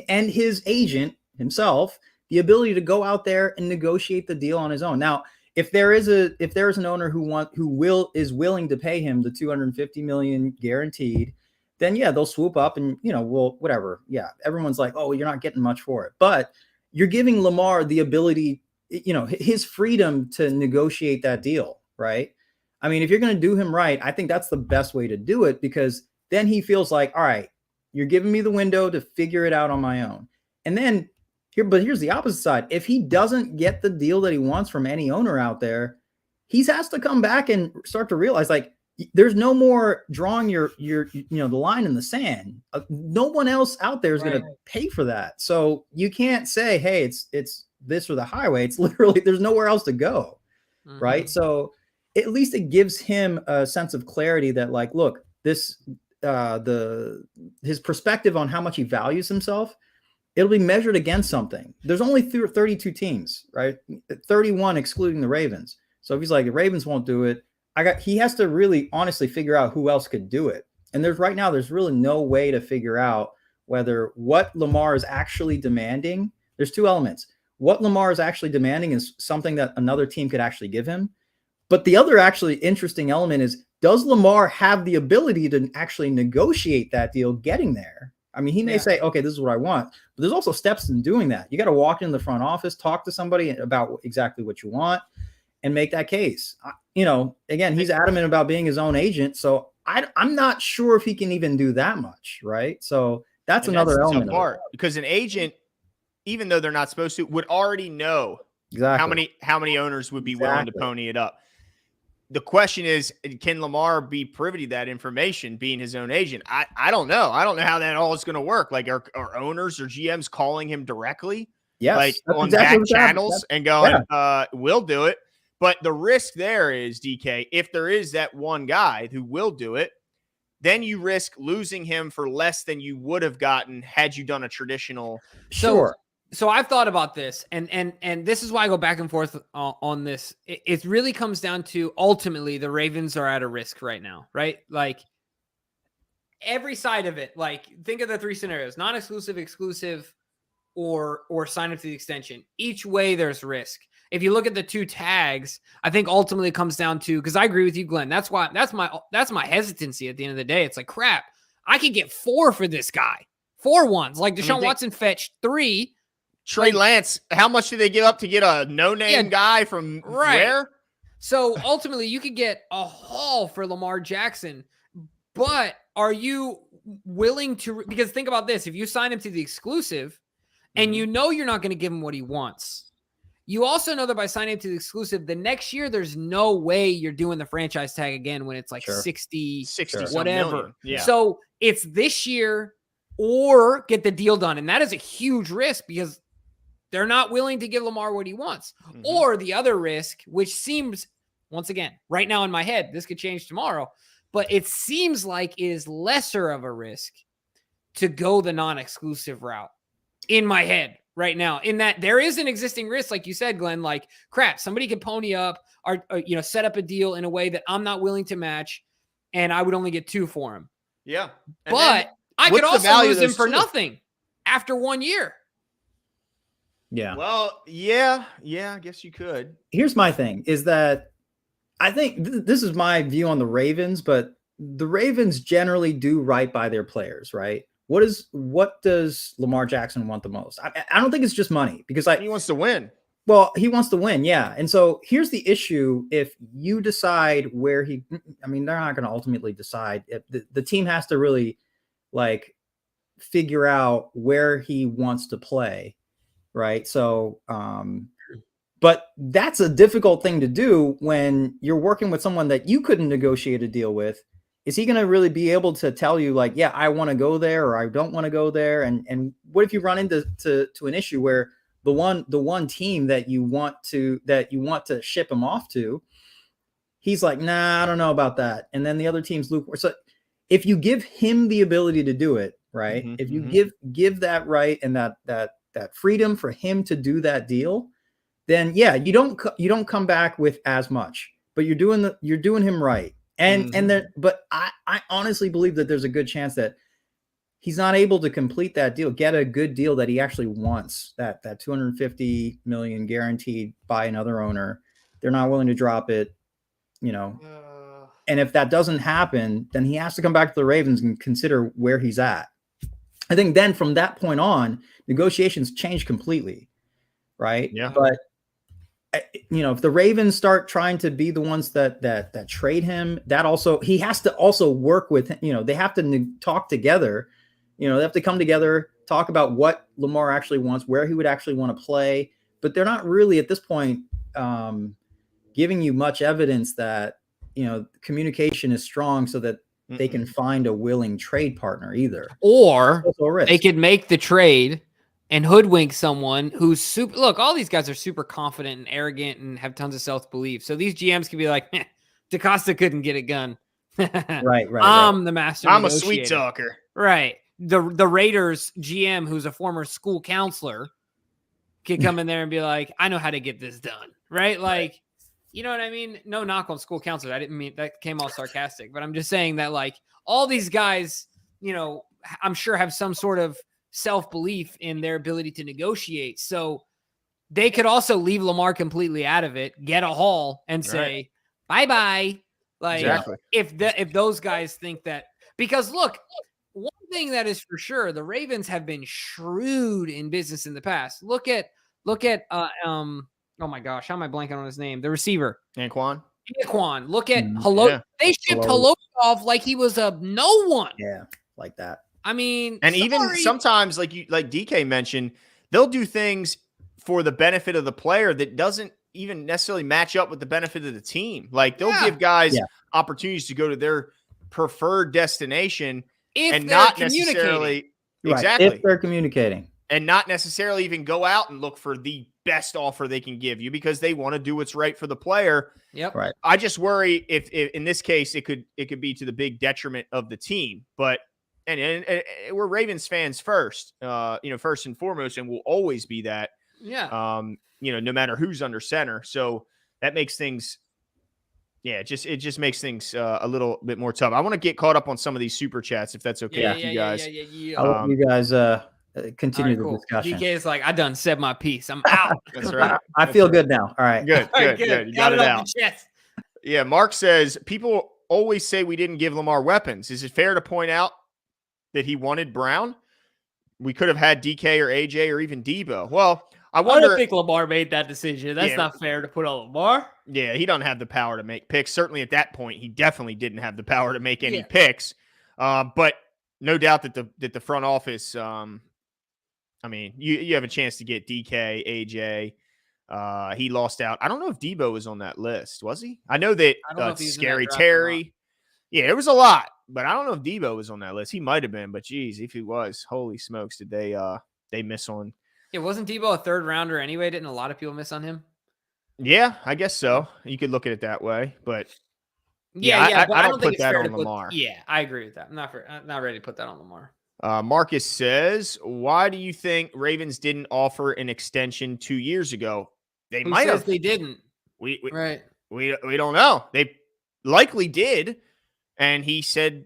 and his agent himself the ability to go out there and negotiate the deal on his own. Now, if there is an owner who is willing to pay him the 250 million guaranteed, then yeah, they'll swoop up and whatever. Yeah, everyone's like, oh, you're not getting much for it, but you're giving Lamar the ability, his freedom to negotiate that deal, right? I mean, if you're going to do him right, I think that's the best way to do it, because then he feels like, all right, you're giving me the window to figure it out on my own. And then here's the opposite side. If he doesn't get the deal that he wants from any owner out there, he has to come back and start to realize, like, there's no more drawing your the line in the sand. No one else out there is going to pay for that. So you can't say, hey, it's this or the highway. It's literally, there's nowhere else to go. Mm-hmm. Right. So at least it gives him a sense of clarity that, like, look, this, his perspective on how much he values himself, it'll be measured against something. There's only 32 teams, right? 31 excluding the Ravens. So if he's like, the Ravens won't do it, he has to really honestly figure out who else could do it. And there's really no way to figure out whether what Lamar is actually demanding. There's two elements. What Lamar is actually demanding is something that another team could actually give him. But the other actually interesting element is, does Lamar have the ability to actually negotiate that deal getting there? I mean, he may say, okay, this is what I want, but there's also steps in doing that. You got to walk in the front office, talk to somebody about exactly what you want, and make that case. Again, he's adamant about being his own agent. So I'm not sure if he can even do that much, right? So That's And another that's the element tough of it. part, because an agent, even though they're not supposed to, would already know Exactly. how many owners would be willing to pony it up. The question is, can Lamar be privy to that information, being his own agent? I don't know. I don't know how that all is going to work. Like, are owners or GMs calling him directly? Yes, like that's on exactly back what's happening. channels and going, we'll do it. But the risk there is, DK, if there is that one guy who will do it, then you risk losing him for less than you would have gotten had you done a traditional. Sure. So I've thought about this, and this is why I go back and forth on this. It really comes down to, ultimately, the Ravens are at a risk right now, right? Like, every side of it. Like, think of the three scenarios: non-exclusive, exclusive, or sign up to the extension. Each way there's risk. If you look at the two tags, I think ultimately it comes down to, because I agree with you, Glenn. That's my hesitancy at the end of the day. It's like, crap, I could get 4 for this guy. 4 ones. Like Deshaun Watson fetched 3. Trey Lance, how much did they give up to get a no-name guy from where? So ultimately, you could get a haul for Lamar Jackson, but are you willing to? Because think about this: if you sign him to the exclusive, and you know you're not going to give him what he wants, you also know that by signing him to the exclusive, the next year there's no way you're doing the franchise tag again when it's like 60 whatever. Yeah. So it's this year or get the deal done, and that is a huge risk because they're not willing to give Lamar what he wants. Or the other risk, which seems, once again, right now in my head, this could change tomorrow, but it seems like is lesser of a risk to go the non-exclusive route in my head right now, in that there is an existing risk, like you said, Glenn, like, crap, somebody could pony up or set up a deal in a way that I'm not willing to match, and I would only get 2 for him. Yeah. But I could also lose him for nothing after 1 year. Yeah. Well, yeah, I guess you could. Here's my thing is that I think this is my view on the Ravens, but the Ravens generally do right by their players, right? What does Lamar Jackson want the most? I don't think it's just money, because he wants to win. Well, he wants to win, yeah. And so here's the issue: if you decide where they're not going to ultimately decide. The team has to really like figure out where he wants to play. Right. So, but that's a difficult thing to do when you're working with someone that you couldn't negotiate a deal with. Is he going to really be able to tell you, like, yeah, I want to go there, or I don't want to go there? And what if you run into an issue where the one team that you want to ship him off to, he's like, nah, I don't know about that. And then the other team's lukewarm. So if you give him the ability to do it, right? If you give that right and that freedom for him to do that deal, then yeah, you don't come back with as much, but you're doing him right. But I honestly believe that there's a good chance that he's not able to complete that deal, get a good deal that he actually wants, that $250 million guaranteed by another owner. They're not willing to drop it, and if that doesn't happen, then he has to come back to the Ravens and consider where he's at. I think then from that point on, negotiations change completely, right? Yeah. But if the Ravens start trying to be the ones that trade him, he has to also work with, they have to talk together. They have to come together, talk about what Lamar actually wants, where he would actually want to play. But they're not really at this point giving you much evidence that communication is strong so that they can find a willing trade partner either. Or they could make the trade and hoodwink someone who's super. Look, all these guys are super confident and arrogant and have tons of self-belief. So these GMs can be like, DaCosta couldn't get it done. Right. I'm the master. I'm a sweet talker. Right. The Raiders GM, who's a former school counselor, could come in there and be like, I know how to get this done. Right. Like, you know what I mean? No knock on school counselors. I didn't mean that, came off sarcastic, but I'm just saying that, like, all these guys, I'm sure have some sort of self-belief in their ability to negotiate. So they could also leave Lamar completely out of it, get a haul, and say, bye-bye. Like, exactly. If those guys think that, because look, one thing that is for sure, the Ravens have been shrewd in business in the past. Look at oh my gosh, how am I blanking on his name? The receiver. Anquan. Look at Hello. Yeah. They shipped Hello off like he was a no one. Yeah, like that. I mean, And even sometimes, like DK mentioned, they'll do things for the benefit of the player that doesn't even necessarily match up with the benefit of the team. Like they'll give guys opportunities to go to their preferred destination if and they're not communicating. necessarily Right. If they're communicating. And not necessarily even go out and look for the best offer they can give you because they want to do what's right for the player. Yep. Right. I just worry if in this case it could be to the big detriment of the team. But and we're Ravens fans first, first and foremost, and will always be that. Yeah. No matter who's under center. So that makes things. Yeah, it just makes things a little bit more tough. I want to get caught up on some of these super chats if that's okay with you guys. Yeah. I'll let you guys continue the discussion. DK is like, I done said my piece. I'm out. That's right. I feel good now. All right. Good. You got it out. Chest. Yeah, Mark says people always say we didn't give Lamar weapons. Is it fair to point out that he wanted Brown? We could have had DK or AJ or even Debo. Well, I don't think Lamar made that decision. That's not fair to put on Lamar. Yeah, he doesn't have the power to make picks. Certainly at that point, he definitely didn't have the power to make any picks. But no doubt that the front office, you have a chance to get DK, AJ. He lost out. I don't know if Debo was on that list. Was he? I know that Scary Terry. Yeah, it was a lot, but I don't know if Debo was on that list. He might have been, but geez, if he was, holy smokes, did they miss on? Yeah, wasn't Debo a third rounder anyway? Didn't a lot of people miss on him? Yeah, I guess so. You could look at it that way, but I don't put that on Lamar. Yeah, I agree with that. I'm not ready to put that on Lamar. Marcus says, "Why do you think Ravens didn't offer an extension 2 years ago? They might have. They didn't. We don't know. They likely did, and he said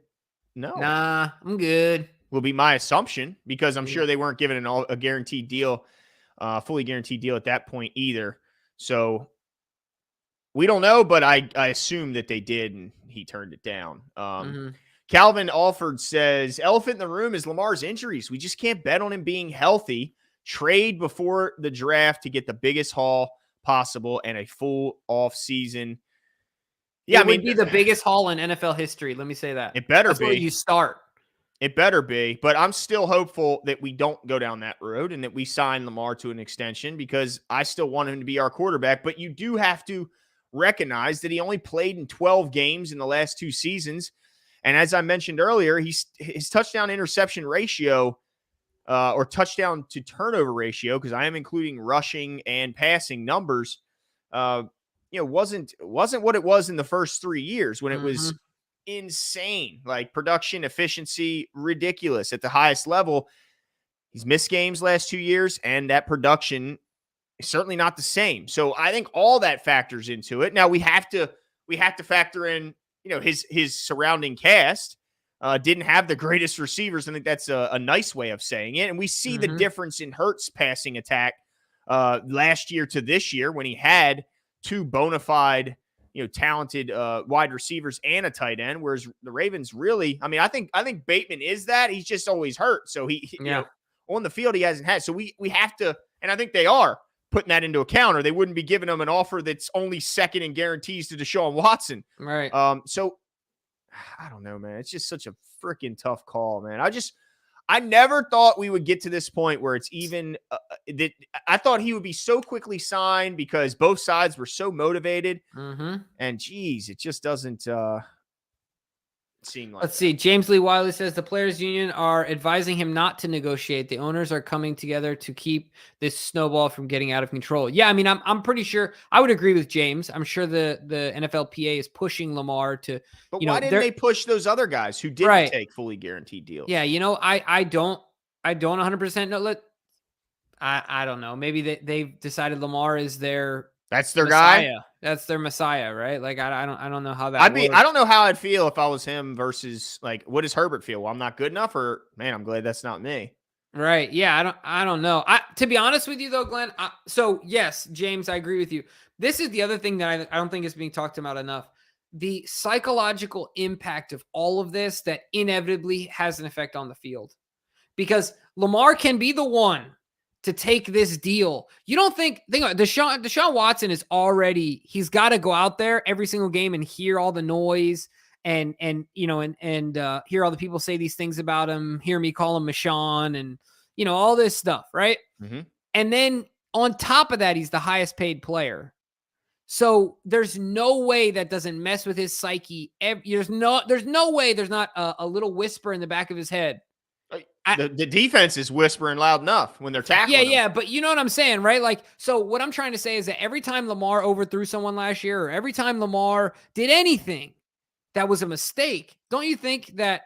no. Nah, I'm good. Will be my assumption because I'm sure they weren't given a guaranteed deal, fully guaranteed deal at that point either. So we don't know, but I assume that they did, and he turned it down. Calvin Alford says, elephant in the room is Lamar's injuries. We just can't bet on him being healthy. Trade before the draft to get the biggest haul possible and a full off season. Yeah, it would be the biggest haul in NFL history. Let me say that. It better That's be. Where you start. It better be, but I'm still hopeful that we don't go down that road and that we sign Lamar to an extension because I still want him to be our quarterback. But you do have to recognize that he only played in 12 games in the last 2 seasons. And as I mentioned earlier, his touchdown interception ratio or touchdown to turnover ratio, because I am including rushing and passing numbers, wasn't what it was in the first 3 years when it was insane, like production efficiency, ridiculous at the highest level. He's missed games last 2 years, and that production is certainly not the same. So I think all that factors into it. Now we have to factor in, his surrounding cast didn't have the greatest receivers. I think that's a nice way of saying it. And we see the difference in Hurts' passing attack last year to this year when he had 2 bona fide, talented wide receivers and a tight end, whereas the Ravens really, I think Bateman is that. He's just always hurt. So he on the field, he hasn't had. So we have to, and I think they are putting that into account, or they wouldn't be giving him an offer that's only second in guarantees to Deshaun Watson. Right. So I don't know, man. It's just such a freaking tough call, man. I never thought we would get to this point where it's even that I thought he would be so quickly signed because both sides were so motivated. And geez, it just doesn't seem like. Let's see. James Lee Wiley says the players union are advising him not to negotiate. The owners are coming together to keep this snowball from getting out of control. Yeah, I'm pretty sure I would agree with James. I'm sure the NFLPA is pushing Lamar to. But why didn't they push those other guys who didn't take fully guaranteed deals? Yeah, I don't 100% know. I don't know. Maybe they've decided Lamar is that's their Messiah. guy. That's their Messiah, right? Like I don't know how that. I don't know how I'd feel if I was him versus like what does Herbert feel? Well, I'm not good enough, or man, I'm glad that's not me. Right? Yeah, I don't know. To be honest with you though, Glenn. So yes, James, I agree with you. This is the other thing that I don't think is being talked about enough. The psychological impact of all of this that inevitably has an effect on the field, because Lamar can be the one to take this deal. You don't think about Deshaun Watson is already, he's got to go out there every single game and hear all the noise and hear all the people say these things about him, hear me call him Michon, and all this stuff, right? Mm-hmm. And then on top of that, he's the highest paid player. So there's no way that doesn't mess with his psyche. There's no way there's not a little whisper in the back of his head. The defense is whispering loud enough when they're tackling him. Yeah, but you know what I'm saying, right? Like, so what I'm trying to say is that every time Lamar overthrew someone last year, or every time Lamar did anything that was a mistake, don't you think that,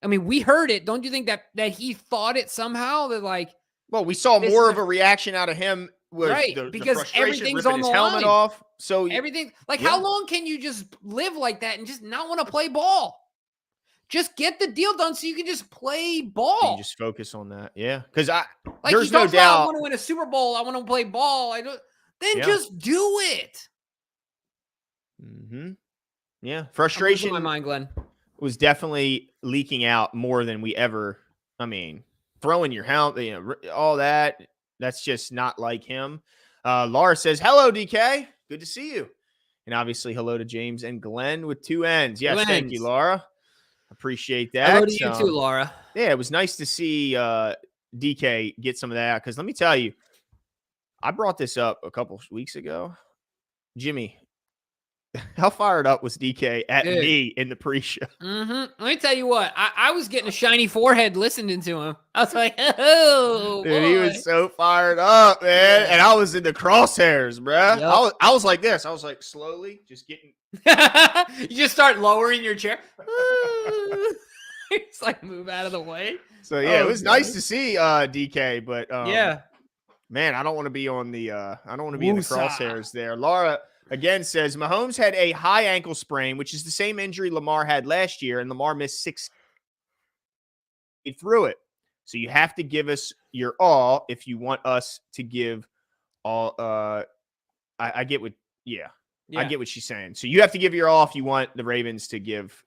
I mean, we heard it. Don't you think that he thought it somehow that like, well, we saw more of a reaction out of him with right, the because frustration, everything's ripping on his the helmet line. off. So everything, like, how long can you just live like that and just not want to play ball? Just get the deal done so you can just play ball. You can just focus on that. Yeah. Because there's no doubt I want to win a Super Bowl. I want to play ball. Just do it. Mm-hmm. Yeah. Frustration in my mind, Glenn, was definitely leaking out more than we ever, throwing your helmet, all that. That's just not like him. Laura says, hello, DK. Good to see you. And obviously, hello to James and Glenn with 2 N's. Yes, thank you, Laura. Appreciate that. Hello to you too, Laura. Yeah, it was nice to see DK get some of that, because let me tell you, I brought this up a couple of weeks ago. Jimmy, how fired up was DK at me in the pre-show? Let me tell you what, I was getting a shiny forehead listening to him. I was like, oh, dude, he was so fired up, man. And I was in the crosshairs, bruh. Yep. I was like this. I was like slowly just getting. You just start lowering your chair. It's like, move out of the way. So yeah, it was nice to see DK, but yeah, man, I don't want to be on the I don't want to be in the crosshairs there. Laura again says Mahomes had a high ankle sprain, which is the same injury Lamar had last year, and Lamar missed 6 through it. So you have to give us your all if you want us to give all. I get what, I get what she's saying. So you have to give your all if you want the Ravens to give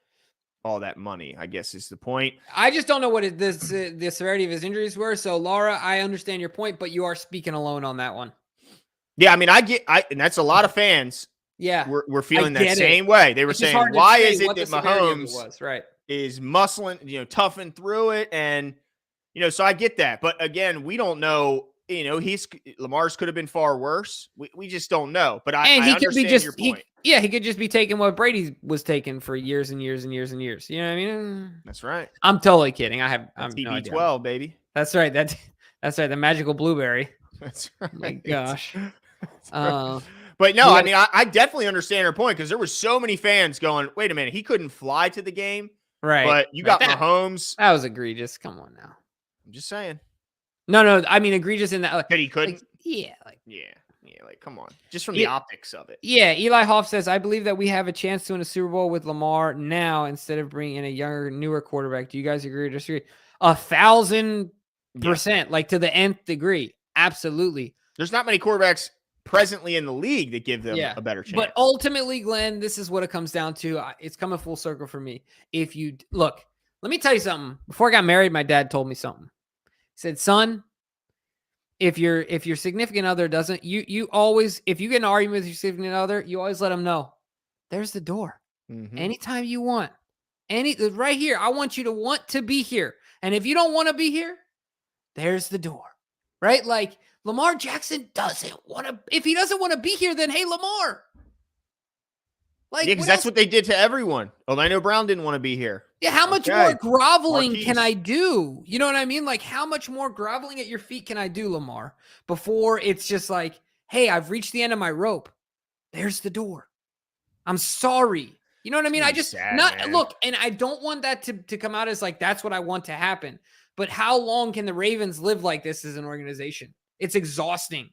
all that money, I guess is the point. I just don't know what the severity of his injuries were. So Laura, I understand your point, but you are speaking alone on that one. Yeah, I mean, and that's a lot of fans. Yeah, we're feeling that same way. They were saying, why is it that Mahomes is muscling, toughing through it, and so I get that, but again, we don't know. Lamar's could have been far worse. We just don't know. But I understand your point. He could just be taking what Brady was taking for years and years and years and years. You know what I mean? That's right. I'm totally kidding. I'm TB12, no baby. That's right. That's right. The magical blueberry. That's right. Oh my gosh. Right. But no, I mean, I definitely understand her point, because there were so many fans going, wait a minute, he couldn't fly to the game. Right. But you got Mahomes. That was egregious. Come on now. I'm just saying. No. I mean, egregious in that. That he couldn't? Yeah. Like, come on. Just from the optics of it. Yeah. Eli Hoff says, I believe that we have a chance to win a Super Bowl with Lamar now instead of bringing in a younger, newer quarterback. Do you guys agree or disagree? 1,000%, like to the nth degree. Absolutely. There's not many quarterbacks presently in the league that give them a better chance. But ultimately, Glenn, this is what it comes down to. It's coming full circle for me. If you look, let me tell you something. Before I got married, my dad told me something. He said, son, if your significant other doesn't, you always, if you get an argument with your significant other, you always let them know there's the door. Mm-hmm. Anytime you want, right here. I want you to want to be here. And if you don't want to be here, there's the door, right? Like Lamar Jackson doesn't want to, if he doesn't want to be here, then hey, Lamar. Like, because that's what they did to everyone. Orlando Brown didn't want to be here. Yeah, how much more groveling can I do? You know what I mean? Like, how much more groveling at your feet can I do, Lamar, before it's just like, hey, I've reached the end of my rope. There's the door. I'm sorry. You know what I mean? I just look, and I don't want that to come out as like, that's what I want to happen. But how long can the Ravens live like this as an organization? It's exhausting.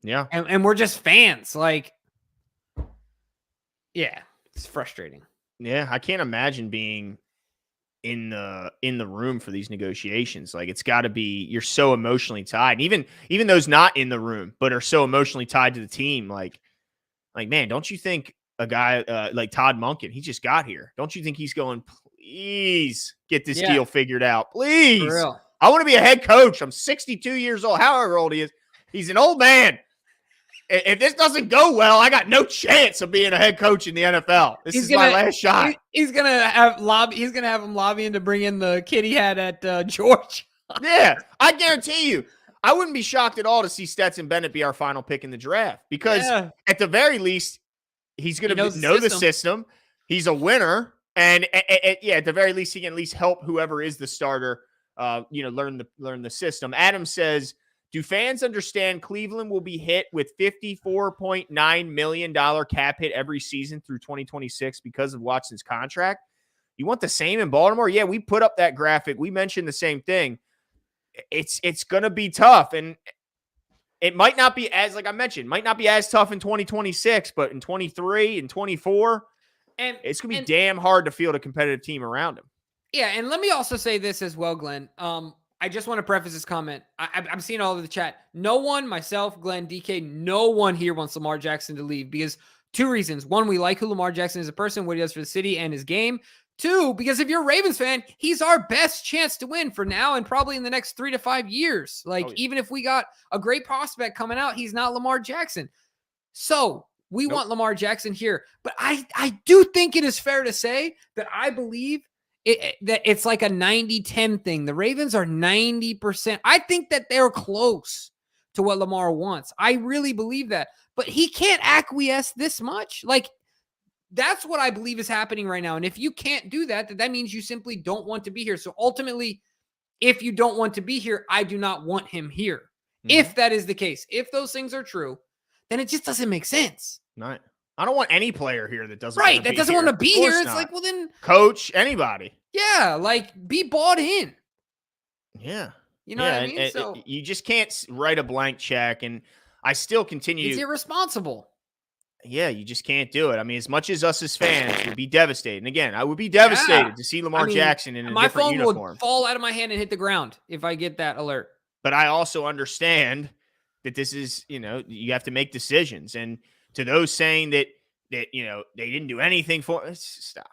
Yeah. And we're just fans. Like, yeah, it's frustrating. Yeah, I can't imagine being in the room for these negotiations. Like, it's got to be, you're so emotionally tied. Even those not in the room, but are so emotionally tied to the team. Like man, don't you think a guy like Todd Monken, he just got here? Don't you think he's going, please get this deal figured out, please? For real. I want to be a head coach. I'm 62 years old, however old he is. He's an old man. if this doesn't go well, I got no chance of being a head coach in the NFL. This is my last shot. He's gonna have him lobbying to bring in the kid he had at Georgia. Yeah, I guarantee you. I wouldn't be shocked at all to see Stetson Bennett be our final pick in the draft because at the very least, he's going to know the system. He's a winner. And at the very least, he can at least help whoever is the starter, learn the system. Adam says, do fans understand Cleveland will be hit with $54.9 million cap hit every season through 2026 because of Watson's contract? You want the same in Baltimore? Yeah, we put up that graphic. We mentioned the same thing. It's going to be tough. And it might not be as, like I mentioned, might not be as tough in 2026, but in 23 and 24, and it's going to be damn hard to field a competitive team around him. Yeah, and let me also say this as well, Glenn. I just want to preface this comment. I'm seeing all of the chat. No one, myself, Glenn, DK, no one here wants Lamar Jackson to leave because two reasons. One, we like who Lamar Jackson is as a person, what he does for the city and his game. Two, because if you're a Ravens fan, he's our best chance to win for now and probably in the next 3 to 5 years. Even if we got a great prospect coming out, he's not Lamar Jackson. So we want Lamar Jackson here. But I do think it is fair to say that I believe that it's like a 90-10 thing. The Ravens are 90%. I think that they're close to what Lamar wants. I really believe that. But he can't acquiesce this much. That's what I believe is happening right now. And if you can't do that, that means you simply don't want to be here. So ultimately, if you don't want to be here, I do not want him here. Mm-hmm. If that is the case, if those things are true, then it just doesn't make sense. Right. I don't want any player here that doesn't want to be here. It's like, well then coach, anybody. Yeah, be bought in. Yeah. You know what I mean? So you just can't write a blank check, and I still continue. It's irresponsible. Yeah, you just can't do it. I mean, as much as us as fans would be devastated. And again, I would be devastated to see Lamar Jackson in a different uniform. My phone would fall out of my hand and hit the ground if I get that alert. But I also understand that this is, you have to make decisions. And to those saying that they didn't do anything for us, stop.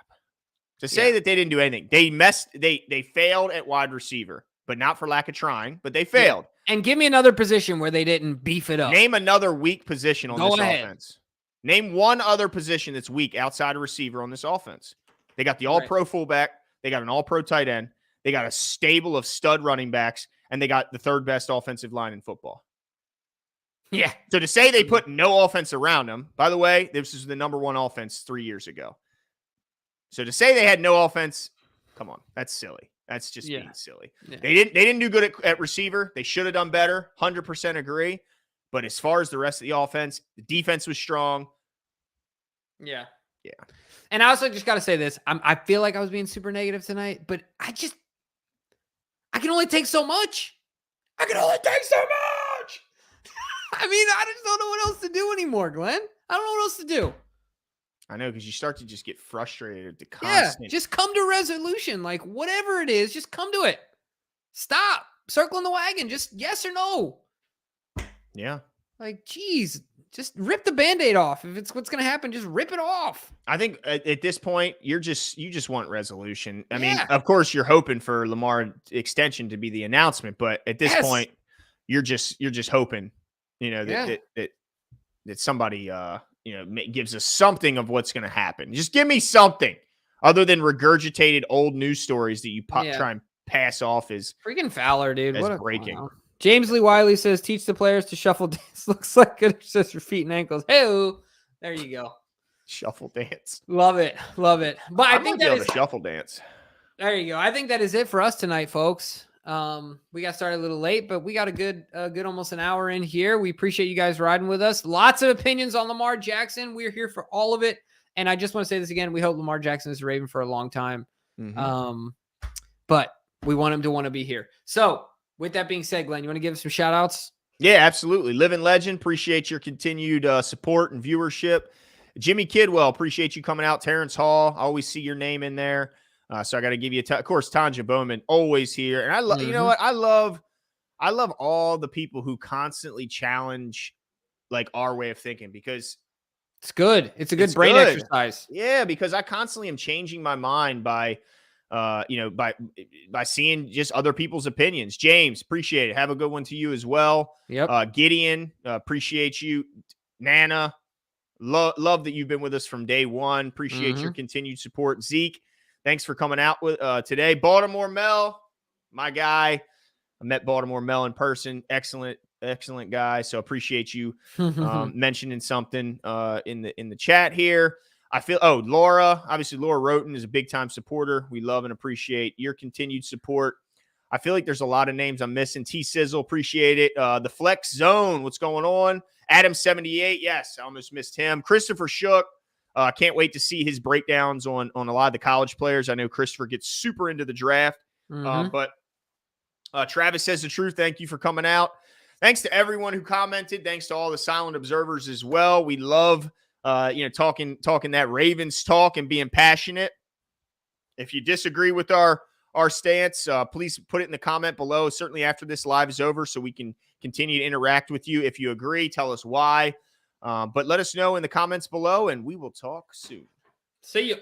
To say that they didn't do anything. They failed at wide receiver, but not for lack of trying, but they failed. Yeah. And give me another position where they didn't beef it up. Name another weak position on this offense. Name one other position that's weak outside of receiver on this offense. They got the all-pro fullback. They got an all-pro tight end. They got a stable of stud running backs, and they got the third best offensive line in football. Yeah. So to say they put no offense around them, by the way, this is the number one offense 3 years ago. So to say they had no offense, come on, that's silly. That's just being silly. Yeah. They didn't do good at receiver. They should have done better. 100% agree. But as far as the rest of the offense, the defense was strong. Yeah. Yeah. And I also just got to say this. I feel like I was being super negative tonight, but I can only take so much. I mean, I just don't know what else to do anymore, Glenn. I don't know what else to do. I know, because you start to just get frustrated. The constant. Yeah, just come to resolution. Whatever it is, just come to it. Stop circling the wagon. Just yes or no. Yeah. Geez, just rip the Band-Aid off. If it's what's going to happen, just rip it off. I think at this point, you just want resolution. I mean, of course, you're hoping for Lamar extension to be the announcement, but at this point, you're just hoping, that somebody, gives us something of what's going to happen. Just give me something other than regurgitated old news stories that you try and pass off as freaking Fowler, dude. As what a breaking. Clown. James Lee Wiley says, teach the players to shuffle dance. Looks like good exercise for feet and ankles. Hey, there you go. Shuffle dance. Love it. Love it. But I think that is shuffle dance. There you go. I think that is it for us tonight, folks. We got started a little late, but we got a good almost an hour in here. We appreciate you guys riding with us. Lots of opinions on Lamar Jackson. We're here for all of it. And I just want to say this again. We hope Lamar Jackson is a Raven for a long time. Mm-hmm. But we want him to want to be here. So with that being said, Glenn, you want to give us some shout outs? Yeah, absolutely. Living Legend, appreciate your continued support and viewership. Jimmy Kidwell, appreciate you coming out. Terrence Hall, I always see your name in there. So I got to give you of course, Tanja Bowman, always here. And I love, you know what? I love all the people who constantly challenge our way of thinking, because it's good. It's a good brain exercise. Yeah, because I constantly am changing my mind by seeing just other people's opinions. James, appreciate it. Have a good one to you as well. Yep. Gideon, appreciate you. Nana, love that you've been with us from day one. Appreciate your continued support. Zeke, thanks for coming out with today. Baltimore Mel, my guy. I met Baltimore Mel in person. Excellent guy. So appreciate you mentioning something in the chat here. I feel Laura, obviously Laura Roten is a big time supporter. We love and appreciate your continued support. I feel like there's a lot of names I'm missing. T Sizzle, appreciate it. The Flex Zone, what's going on? Adam 78, yes, I almost missed him. Christopher Shook, can't wait to see his breakdowns on a lot of the college players. I know Christopher gets super into the draft, but Travis says the truth. Thank you for coming out. Thanks to everyone who commented. Thanks to all the silent observers as well. We love, talking that Ravens talk and being passionate. If you disagree with our stance, please put it in the comment below, certainly after this live is over, so we can continue to interact with you. If you agree, tell us why. But let us know in the comments below, and we will talk soon. See you.